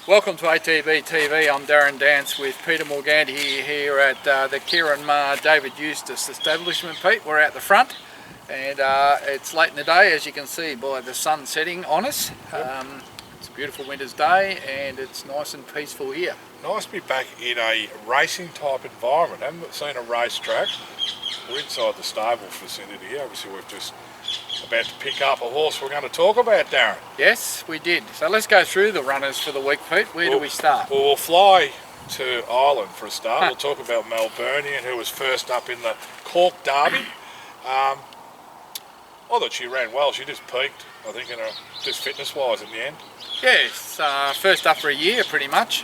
Welcome to ATB TV. I'm Darren Dance with Peter Morganti here at the Kieran Ma David Eustace establishment. Pete, we're out the front and it's late in the day, as you can see by the sun setting on us. It's a beautiful winter's day and it's nice and peaceful here. Nice to be back in a racing type environment. I haven't seen a racetrack. We're inside the stable vicinity here. Obviously we're just about to pick up a horse we're going to talk about, Darren. Yes, we did. So let's go through the runners for the week, Pete. Where do we start? Well, we'll fly to Ireland for a start. We'll talk about Melburnian, who was first up in the Cork Derby. I thought she ran well. She just peaked, I think, just fitness-wise in the end. Yes, first up for a year pretty much.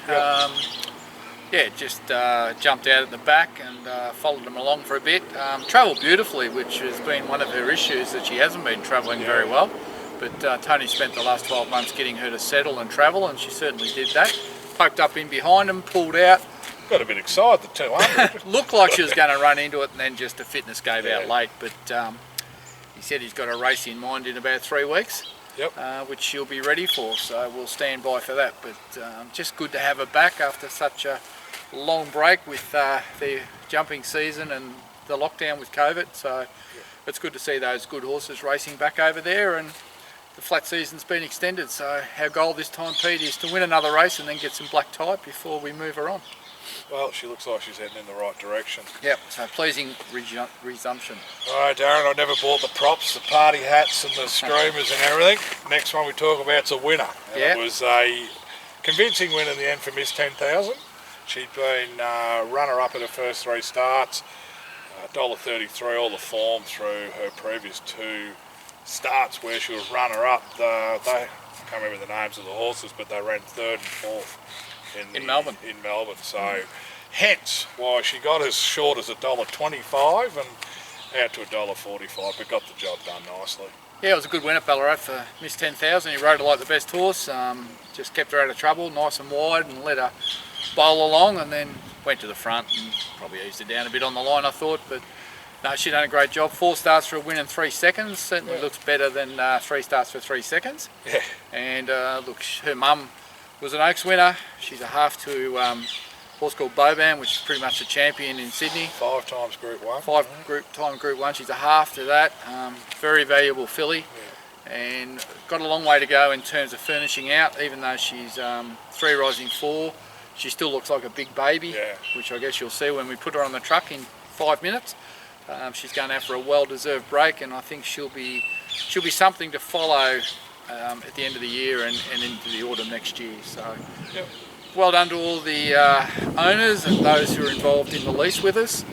Yep. Just jumped out at the back and followed them along for a bit. Travelled beautifully, which has been one of her issues, that she hasn't been travelling very well. But Tony spent the last 12 months getting her to settle and travel, and she certainly did that. Poked up in behind them, pulled out. Got a bit excited, the 200. Looked like she was going to run into it, and then just the fitness gave out late. But he said he's got a race in mind in about 3 weeks. Yep. Which she'll be ready for, so we'll stand by for that. But just good to have her back after such a long break with the jumping season and the lockdown with COVID. So it's good to see those good horses racing back over there, and the flat season's been extended. So our goal this time, Pete, is to win another race and then get some black type before we move her on. Well, she looks like she's heading in the right direction. Yep, so pleasing resumption. All right, Darren, I never bought the props, the party hats and the screamers and everything. Next one we talk about is a winner. It was a convincing win in the end for Miss 10,000. She'd been runner-up at her first 3 starts, $1.33, all the form through her previous 2 starts where she was runner-up. I can't remember the names of the horses, but they ran 3rd and 4th. In Melbourne. So hence why she got as short as $1.25 and out to $1.45, but got the job done nicely. Yeah, it was a good win at Ballarat for Miss 10,000. He rode her like the best horse, just kept her out of trouble, nice and wide, and let her bowl along, and then went to the front and probably eased her down a bit on the line, I thought. But no, she done a great job. 4 starts for a win in 3 seconds. Certainly looks better than 3 starts for 3 seconds. Yeah. And look, her mum was an Oaks winner. She's a half to a horse called Boban, which is pretty much a champion in Sydney. 5 times Group 1. 5 Group 1. She's a half to that. Very valuable filly. Yeah. And got a long way to go in terms of furnishing out. Even though she's 3 rising 4, she still looks like a big baby, which I guess you'll see when we put her on the truck in 5 minutes. She's going out for a well-deserved break, and I think she'll be something to follow at the end of the year and into the autumn next year. So well done to all the owners and those who are involved in the lease with us.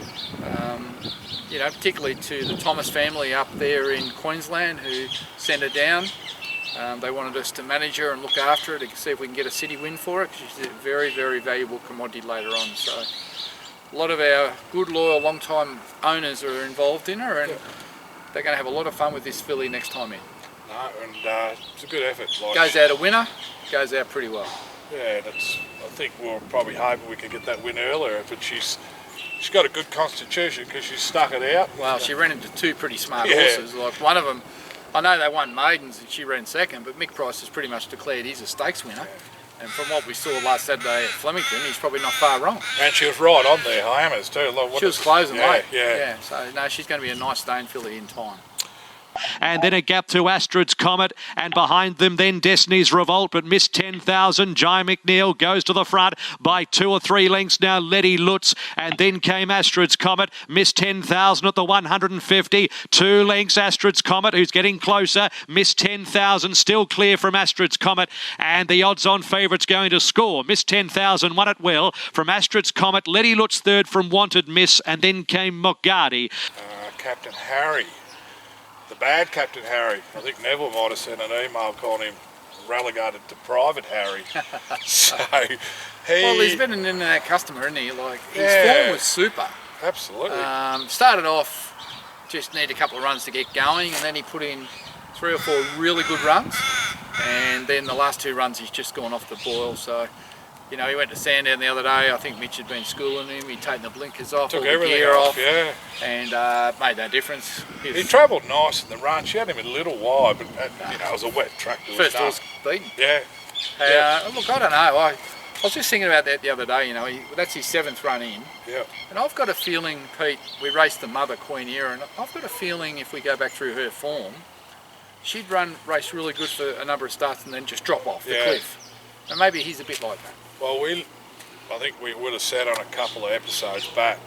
Particularly to the Thomas family up there in Queensland who sent her down. They wanted us to manage her and look after her to see if we can get a city win for it, because she's a very, very valuable commodity later on. So a lot of our good, loyal, long-time owners are involved in her, and they're going to have a lot of fun with this filly next time in. No, and it's a good effort. Goes out a winner, goes out pretty well. Yeah, I think we were probably hoping we could get that win earlier, but she's got a good constitution because she stuck it out. Well, she ran into 2 pretty smart horses. Like one of them, I know they won maidens and she ran 2nd, but Mick Price has pretty much declared he's a stakes winner. And from what we saw last Saturday at Flemington, he's probably not far wrong. And she was right on there, Hammers too. She was closing late. Yeah. So no, she's going to be a nice staying filly in time. And then a gap to Astrid's Comet, and behind them then Destiny's Revolt, but Miss 10,000, Jai McNeil goes to the front by 2 or 3 lengths now, Letty Lutz, and then came Astrid's Comet, Miss 10,000 at the 150, 2 lengths Astrid's Comet, who's getting closer, Miss 10,000 still clear from Astrid's Comet, and the odds-on favourite's going to score. Miss 10,000 won at will from Astrid's Comet, Letty Lutz 3rd from Wanted Miss, and then came Mogardi. Captain Harry. The bad Captain Harry. I think Neville might have sent an email calling him relegated to Private Harry. Well, he's been an in-and-out customer, isn't he? Like, his form was super. Absolutely. Started off, just need a couple of runs to get going, and then he put in 3 or 4 really good runs, and then the last 2 runs he's just gone off the boil. So he went to Sandown the other day. I think Mitch had been schooling him. He'd taken the blinkers off, took all the everything gear off, and made no difference. He travelled nice in the run. She had him a little wide, but it was a wet track. First horse beaten. Yeah, Look, I don't know. I was just thinking about that the other day. You know, that's his 7th run in. Yeah. And I've got a feeling, Pete, we raced the mother, Queen Era, and I've got a feeling if we go back through her form, she'd race really good for a number of starts and then just drop off the cliff. And maybe he's a bit like that. Well, I think we would have said on a couple of episodes back,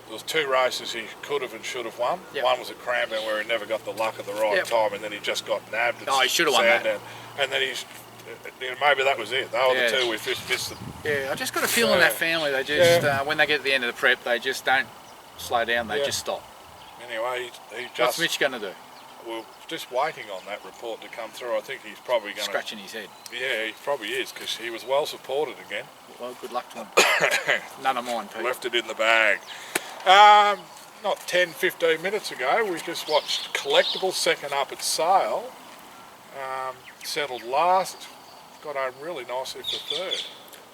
there was 2 races he could have and should have won. Yep. One was at Cranbourne where he never got the luck at the right time, and then he just got nabbed. Oh, he should have won that. And then maybe that was it. They were the 2 we just missed them. Yeah, I just got a feel in that family, they just, when they get to the end of the prep, they just don't slow down, they just stop. Anyway, he just... What's Mitch going to do? We're just waiting on that report to come through. I think he's probably going to... Scratching his head. Yeah, he probably is, because he was well supported again. Well, good luck to him. None of mine, Pete. Left it in the bag. Not 10, 15 minutes ago, we just watched Collectible second up at Sale. Settled last. Got home really nicely for 3rd.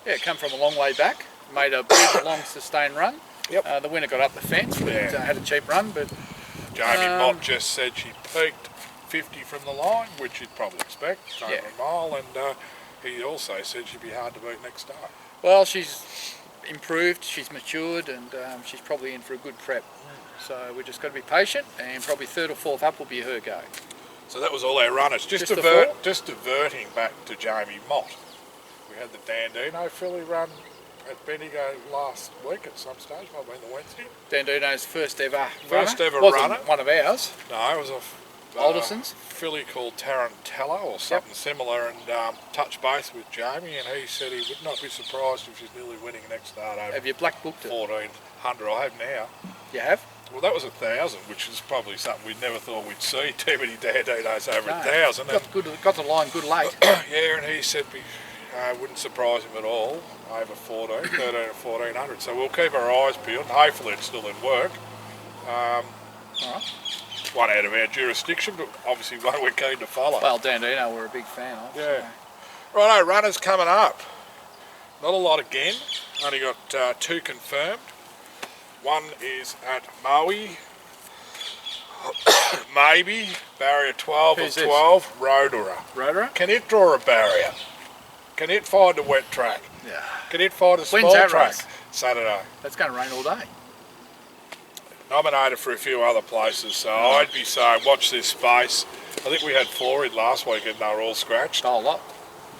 Yeah, come from a long way back. Made a big, long, sustained run. Yep. The winner got up the fence, but had a cheap run. But Jamie Mott just said she peaked 50 from the line, which you'd probably expect, over a mile, and he also said she'd be hard to beat next start. Well, she's improved, she's matured, and she's probably in for a good prep. So we just got to be patient, and probably 3rd or 4th up will be her go. So that was all our runners. Just diverting back to Jamie Mott. We had the Dandino filly run at Bendigo last week at some stage, might have been the Wednesday. Dandino's first ever runner. One of ours. No, it was a Alderson's filly called Tarantella or something similar, and touched base with Jamie, and he said he would not be surprised if she's nearly winning next start over. Have you black booked it? 1400. I have now. You have? Well, that was 1,000, which is probably something we never thought we'd see. Too many Dandinos over 1,000. Got the line good late. Yeah, and he said wouldn't surprise him at all over 13 or 1400. So we'll keep our eyes peeled. Hopefully it's still in work. All right. One out of our jurisdiction, but obviously one we're keen to follow. Well, Dandino we're a big fan of. Yeah. Righto, runners coming up. Not a lot again. Only got 2 confirmed. One is at Maui. Maybe. Barrier 12 Who's of 12. Rotorua. Rotorua? Can it draw a barrier? Can it find a wet track? Yeah. Can it find a small When's that track? race? Saturday. That's going to rain all day. Nominated for a few other places, so I'd be saying watch this space. I think we had 4 in last week and they were all scratched. A whole lot.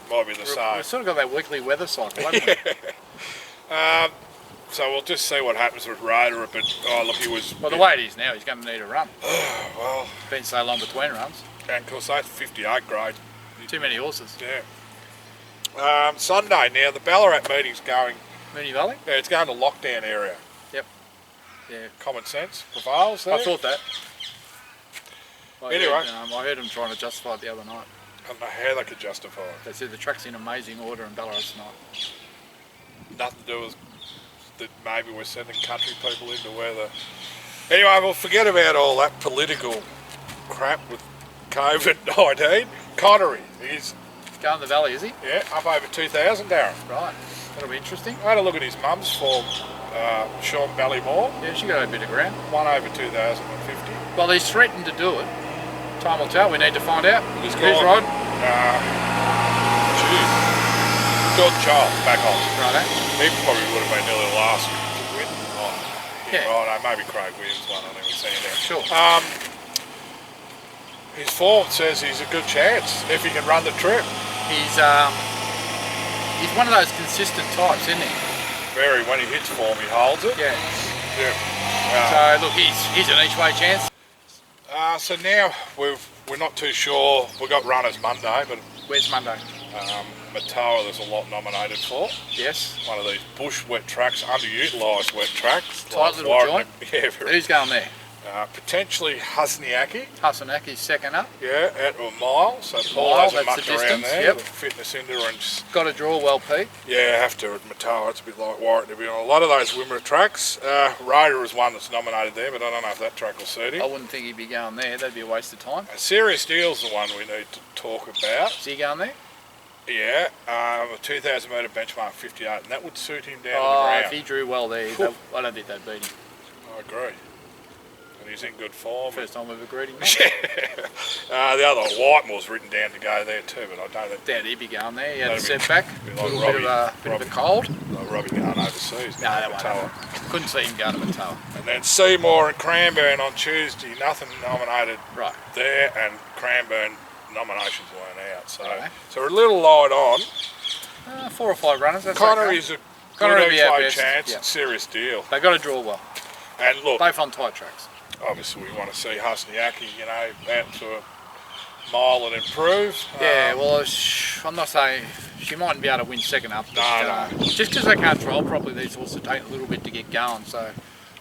Might be the same. We've sort of got that weekly weather cycle, haven't we? So we'll just see what happens with Rotorua, but look, he was... Well, the way it is now, he's going to need a run. Well... Been so long between runs. And of course that's 58 grade. Too many horses. Yeah. Sunday now, the Ballarat meeting's going... Moonee Valley? Yeah, it's going to lockdown area. Yep. Yeah. Common sense prevails there. I thought that. Anyway. I heard them trying to justify it the other night. I don't know how they could justify it. They said the track's in amazing order in Ballarat tonight. Nothing to do with that maybe we're sending country people into where the... Anyway, we'll forget about all that political crap with COVID-19. Connery, he's... Going the valley, is he? Yeah, up over 2,000, Darren. Right. That'll be interesting. I had a look at his mum's form, Sean Ballymore. Yeah, she got a bit of ground. One over 2,050. Well, he's threatened to do it. Time will tell. We need to find out. Who's riding? George Charles, back on. Right, He probably would have been nearly the last to win. Yeah. Right, maybe Craig Williams won, I think we've seen that. Sure. His form says he's a good chance if he can run the trip. He's one of those consistent types, isn't he? Very. When he hits form, he holds it. Yeah. Yeah. So look, he's an each way chance. So now we're not too sure. We've got runners Monday, but Where's Monday? Matawa there's a lot nominated for. Yes. One of these bush wet tracks, underutilised wet tracks. Tight little joint. Yeah, very. Who's going there? Potentially Husniaki. Husniaki's second up. Yeah, out to a mile. So Paul Mile, has a that's muck the around distance, there. yep. With fitness endurance. Got to draw well, Pete. Yeah, have to at Matawa. It's a bit like Warwick to be on a lot of those Wimmera tracks. Rotor is one that's nominated there, but I don't know if that track will suit him. I wouldn't think he'd be going there. That'd be a waste of time. Serious Deal's the one we need to talk about. Is he going there? Yeah, a 2,000 metre benchmark 58, and that would suit him down to the Oh, ground. if he drew well there, I don't think they'd beat him. I agree. and he's in good form. First time we've agreed him. The other Whitemore's written down to go there too, but I don't think... Doubt he'd be going there. He had a setback, Like a little bit of a cold. Like Robbie going overseas. No, that won't. Couldn't see him going to Matoa. And then Seymour and Cranbourne on Tuesday, nothing nominated there, and Cranbourne nominations weren't out. So, so we're a little light on. 4 or 5 runners. That's Connor okay. is a Connor good will be our each way best. chance, Yep. serious deal. They've got to draw well. And look, Both on tight tracks. obviously we want to see Husniaki, you know, out to a mile and improve. Yeah, well, I'm not saying she mightn't be able to win second up. No. Just because they can't trial properly, these horses take a little bit to get going. So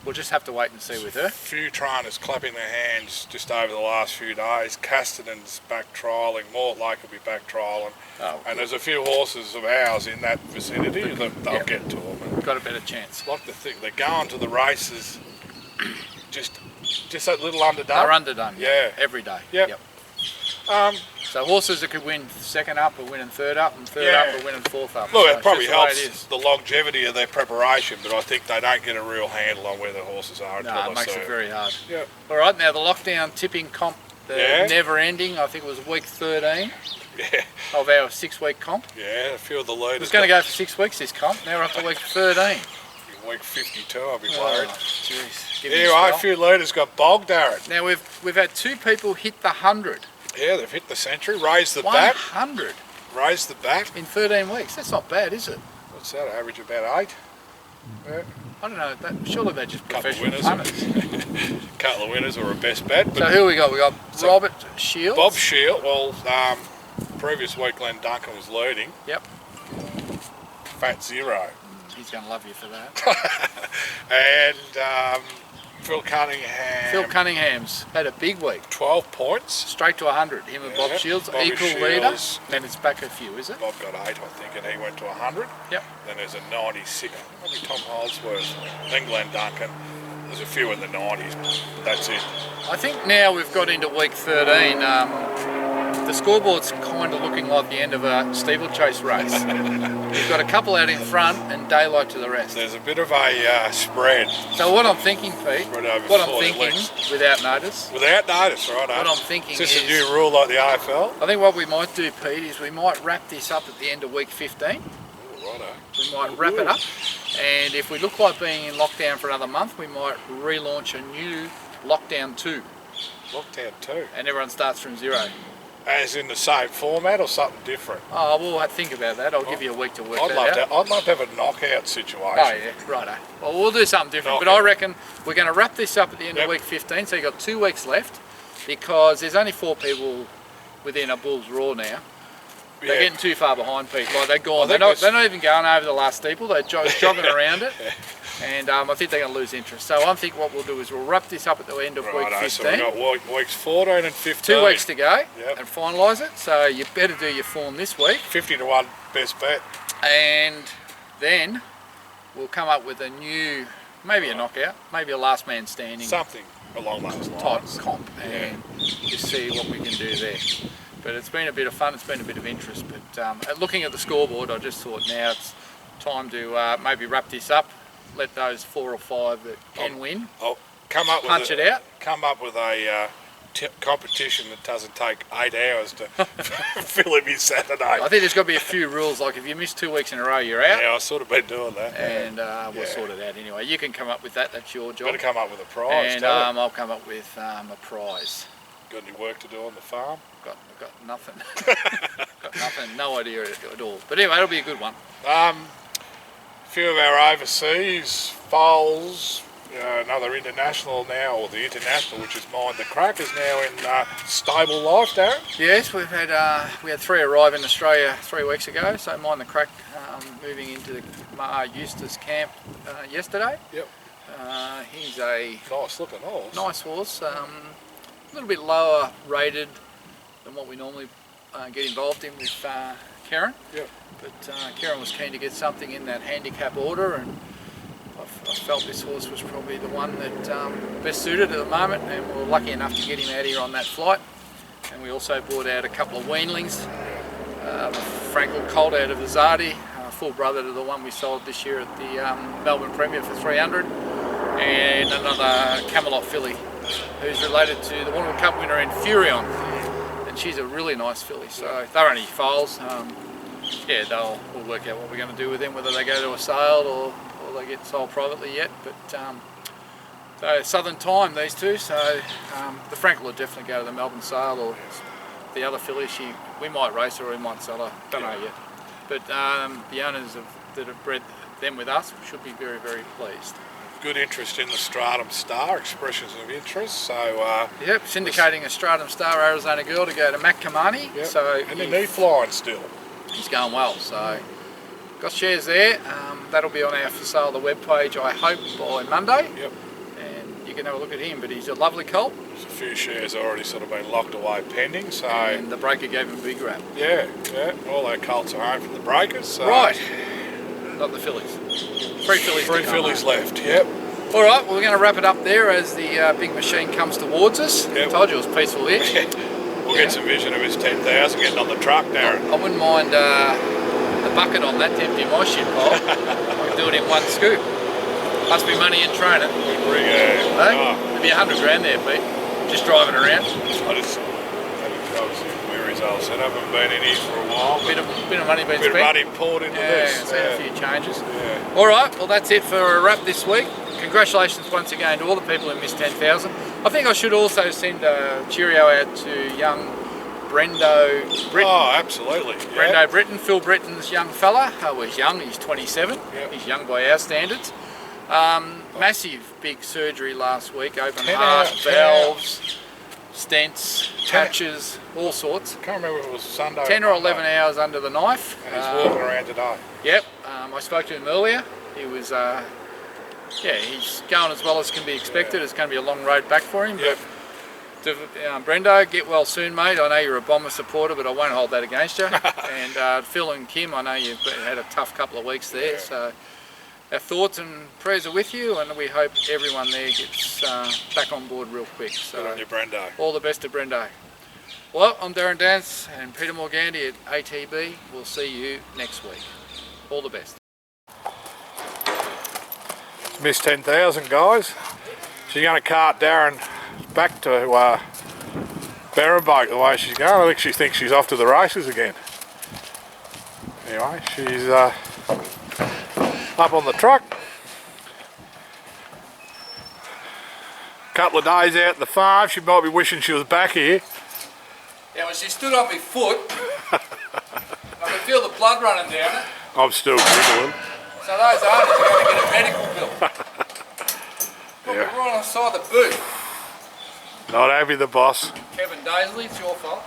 we'll just have to wait and see with her. A few trainers clapping their hands just over the last few days. Casterton's back trialling, Mortlake will be back trialling. And there's a few horses of ours in that vicinity that they'll get to them. And got a better chance. like to think they're going to the races just that little underdone. They're underdone. Yeah. Every day. Yep. So horses that could win second up are winning third up, and third up are winning fourth up. Look, So it probably it's just helps the longevity of their preparation, but I think they don't get a real handle on where the horses are until No, they it makes see it very hard. Yep. All right, now the lockdown tipping comp, the never ending, I think it was week 13 of our 6-week comp. Yeah, a few of the It leaders. was going to go for 6 weeks, this comp. Now we're up to week 13. Week 52, I'll be worried. Jeez. Anyway, a few leaders got bogged, Darren. Now we've had 2 people hit the 100. Yeah, they've hit the century, raised the back. 100 Raised the back. in 13 weeks. That's not bad, is it? What's that, average about 8? Yeah. I don't know. Surely they're just Couple of professional winners. punters. Couple of winners or a best bet. But So who we got? We got Robert Shields. Bob Shield, well, previous week Glenn Duncan was leading. Yep. Fat zero. He's going to love you for that. And Phil Cunningham. Phil Cunningham's had a big week. 12 points. Straight to 100. Him and Bob Shields, Bobby equal Shields. leader. Then it's back a few, is it? Bob got 8, I think, and he went to 100. Yep. Then there's a 96. Maybe Tom Holdsworth. Then Glenn Duncan. There's a few in the 90s, but that's it. I think now we've got into week 13. The scoreboard's kind of looking like the end of a steeplechase race. We've got a couple out in front and daylight to the rest. There's a bit of a spread. So what I'm thinking, Pete, Spread over what I'm 40 thinking, lengths. without notice, Without notice, right? what I'm thinking Is this is... a new rule like the AFL? I think what we might do, Pete, is we might wrap this up at the end of week 15. Ooh, righto. We might wrap it up, and if we look like being in lockdown for another month, we might relaunch a new lockdown 2, Lockdown 2. and everyone starts from zero. As in the same format or something different? Oh, we'll think about that. I'll give you a week to work that out. I'd love to have a knockout situation. Oh yeah, righto. Well, we'll do something different, but I reckon we're going to wrap this up at the end of week 15, so you've got 2 weeks left, because there's only 4 people within a Bulls Raw now. They're getting too far behind people. Like they're gone. They're not even going over the last steeple. They're jogging around it, and I think they're going to lose interest. So I think what we'll do is we'll wrap this up at the end of week 15. So we've got weeks 14 and 15. 2 weeks to go and finalise it. So you better do your form this week. 50 to 1 best bet. And then we'll come up with a new, maybe a knockout, maybe a last man standing. Something along those type lines. comp, and just see what we can do there. But it's been a bit of fun, it's been a bit of interest, but looking at the scoreboard, I just thought now it's time to maybe wrap this up, let those 4 or 5 that can win I'll come up punch with it out. Come up with a competition that doesn't take 8 hours to fill in Saturday. I think there's got to be a few rules, like if you miss 2 weeks in a row, you're out. Yeah, I've sort of been doing that. And we'll sort it out anyway. You can come up with that, that's your job. Got to come up with a prize. And I'll come up with a prize. Got any work to do on the farm? Got nothing. Got nothing, no idea at all. But anyway, it'll be a good one. A few of our overseas foals, another international now, or the international, which is Mind the Crack, is now in stable life, Darren. Yes, we had 3 arrive in Australia 3 weeks ago. So Mind the Crack moving into the Eustace camp yesterday. Yep. He's a Nice looking horse. nice horse. A little bit lower rated than what we normally get involved in with Karen. Yep. But Karen was keen to get something in that handicap order, and I felt this horse was probably the one that best suited at the moment, and we were lucky enough to get him out here on that flight. And we also brought out a couple of weanlings, the Frankel colt out of the Zardi, full brother to the one we sold this year at the Melbourne Premier for 300, and another Camelot filly who's related to the Warrnambool Cup winner in Furion, and she's a really nice filly. So they're only foals. Yeah, we'll work out what we're going to do with them, whether they go to a sale or they get sold privately yet. But so Southern Time, these two. So the Frank will definitely go to the Melbourne sale, or the other filly, we might race her or we might sell her. Don't know yet. But the owners that have bred them with us should be very, very pleased. Good interest in the Stratum Star, expressions of interest. So yep, syndicating a Stratum Star Arizona girl to go to Matt Kamani. Yep. So and then he's flying still. He's going well. So got shares there. That'll be on our for sale the webpage, I hope, by Monday. Yep. And you can have a look at him. But he's a lovely colt. There's a few shares already sort of been locked away pending. So and the breaker gave him a big rap. Yeah. All our colts are home from the breakers. So right. Not the fillies. Three fillies left. Yep. All right, well, we're going to wrap it up there as the big machine comes towards us. Yep. I told you it was peaceful here. We'll get some vision of his 10,000 getting on the truck, Darren. I wouldn't mind the bucket on that to empty my shit pile. I can do it in one scoop. Must be money in training. There'd be 100 grand there, Pete. Just driving around. I just obviously where his old setup, haven't been in here for a while. Bit of money been spent. Bit of money poured into this. Seen a few changes. Yeah. All right, well that's it for a wrap this week. Congratulations once again to all the people who missed 10,000. I think I should also send a cheerio out to young Brendo Britton. Oh, absolutely. Brendo Britton, Phil Britton's young fella. Well, he's young, he's 27. Yep. He's young by our standards. Massive big surgery last week, open heart, valves, stents, patches, all sorts. I can't remember if it was Sunday 10 or 11 hours under the knife. And he's walking around today. Yep, I spoke to him earlier. He was, he's going as well as can be expected. It's going to be a long road back for him. Yep. But Brendo, get well soon, mate. I know you're a Bomber supporter, but I won't hold that against you. And Phil and Kim, I know you've had a tough couple of weeks there. So our thoughts and prayers are with you, and we hope everyone there gets back on board real quick. So good on you, Brendo. All the best to Brendo. Well, I'm Darren Dance and Peter Morgandy at ATB. We'll see you next week. All the best. Missed 10,000, guys. She's going to cart Darren back to Berrenboak the way she's going. I think she thinks she's off to the races again. Anyway, she's up on the truck. Couple of days out at the farm. She might be wishing she was back here. Yeah, when she stood on my foot, I could feel the blood running down it. I'm still giggling. So those owners are going to get a medical bill. Look, Yeah. we're on the side of the boot. Not happy, the boss. Kevin Daisley, it's your fault.